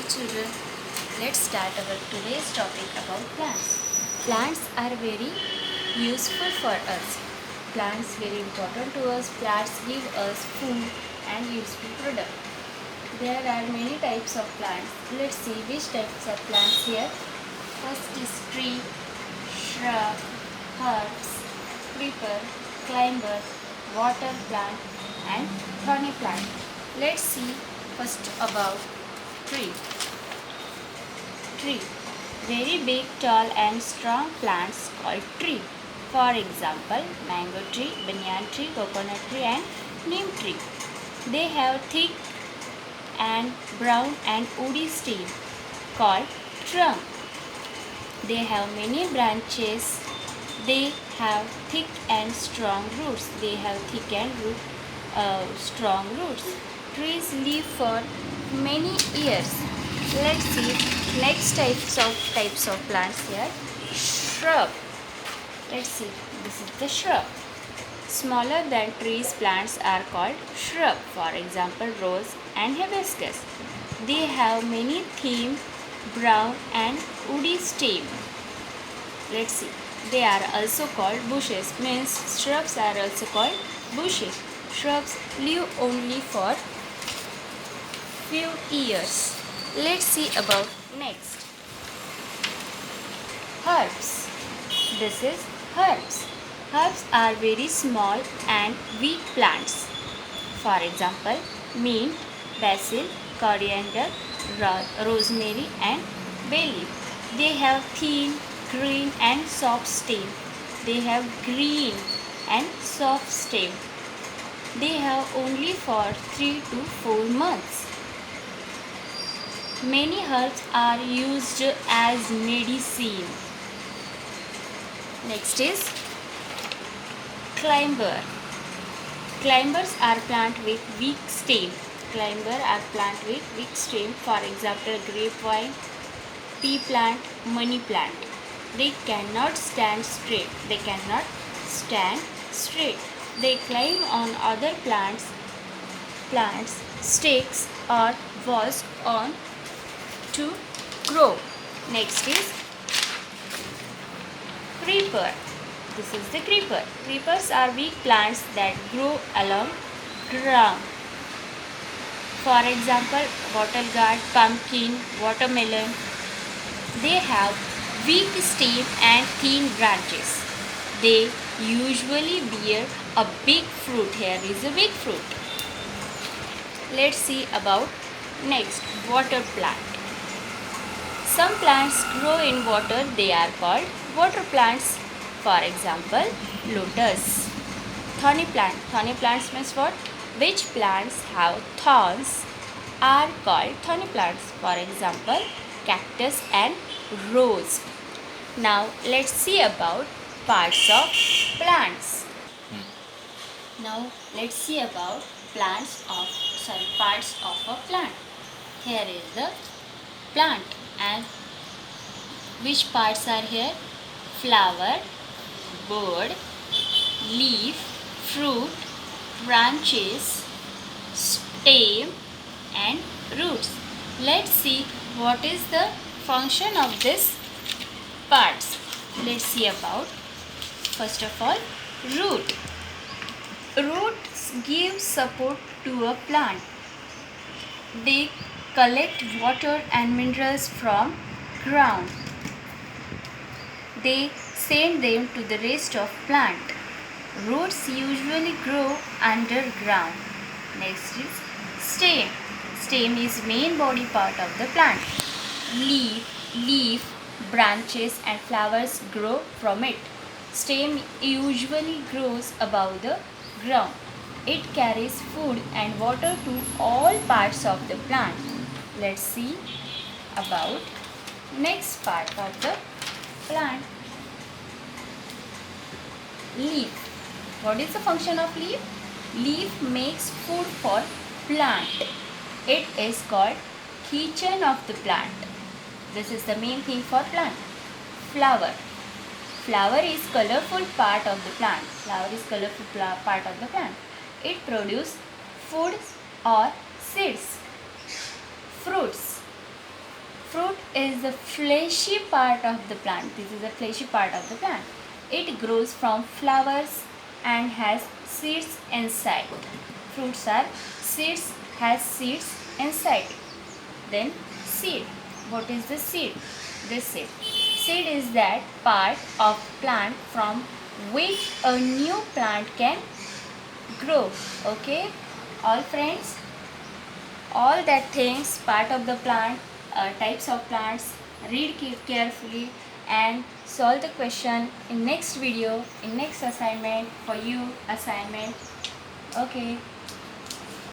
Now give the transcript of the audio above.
children, let's start our today's topic about plants. Plants are very useful for us. Plants very important to us. Plants give us food and useful product. There are many types of plants. Let's see which types of plants here. First is tree, shrub, herbs, creeper, climber, water plant and thorny plant. Let's see first about tree. Tree. Very big, tall and strong plants called tree. For example, mango tree, banyan tree, coconut tree and neem tree. They have thick and brown and woody stem called trunk. They have many branches. They have thick and strong roots. They have thick and strong roots. Trees live for many years. Let's see next types of plants here. Shrub. Let's see. This is the shrub. Smaller than trees plants are called shrub. For example, rose and hibiscus. They have many thin, brown and woody stem. Let's see. They are also called bushes. Means shrubs are also called bushes. Shrubs live only for few years. Let's see about next. Herbs. This is herbs. Herbs are very small and weak plants. For example, mint, basil, coriander, rosemary and bay leaf. They have thin, green and soft stem. They have green and soft stem. They have only for 3 to 4 months. Many herbs are used as medicine. Next is climber. Climbers are plant with weak stem. Climber are plant with weak stem. For example, grapevine, pea plant, money plant. They cannot stand straight. They climb on other plants, sticks or walls on to grow. Next is creeper. This is the creeper. Creepers are weak plants that grow along ground. For example, wattle gourd, pumpkin, watermelon. They have weak stem and thin branches. They usually bear a big fruit. Here is a big fruit. Let's see about next water plant. Some plants grow in water. They are called water plants. For example, lotus. Thorny plant. Thorny plants means what? Which plants have thorns are called thorny plants. For example, cactus and rose. Now let's see about parts of plants. Now let's see about parts of a plant. Here is the plant and which parts are here? Flower, bud, leaf, fruit, branches, stem and roots. Let's see what is the function of these parts. Let's see about first of all root. Roots give support to a plant. They collect water and minerals from ground. They send them to the rest of plant. Roots usually grow underground. Next is stem. Stem is main body part of the plant. Leaf, branches and flowers grow from it. Stem usually grows above the ground. It carries food and water to all parts of the plant. Let's see about next part of the plant. Leaf. What is the function of leaf? Leaf makes food for plant. It is called kitchen of the plant. This is the main thing for plant. Flower. Flower is colorful part of the plant. It produces food or seeds. Fruits. Fruit is the fleshy part of the plant. This is the fleshy part of the plant. It grows from flowers and has seeds inside. Fruits are seeds, has seeds inside. Then seed. What is the seed? The seed. Seed is that part of plant from which a new plant can grow. Okay, all friends, all that things part of the plant, types of plants, read carefully and solve the question in next video, in next assignment for you assignment. Okay.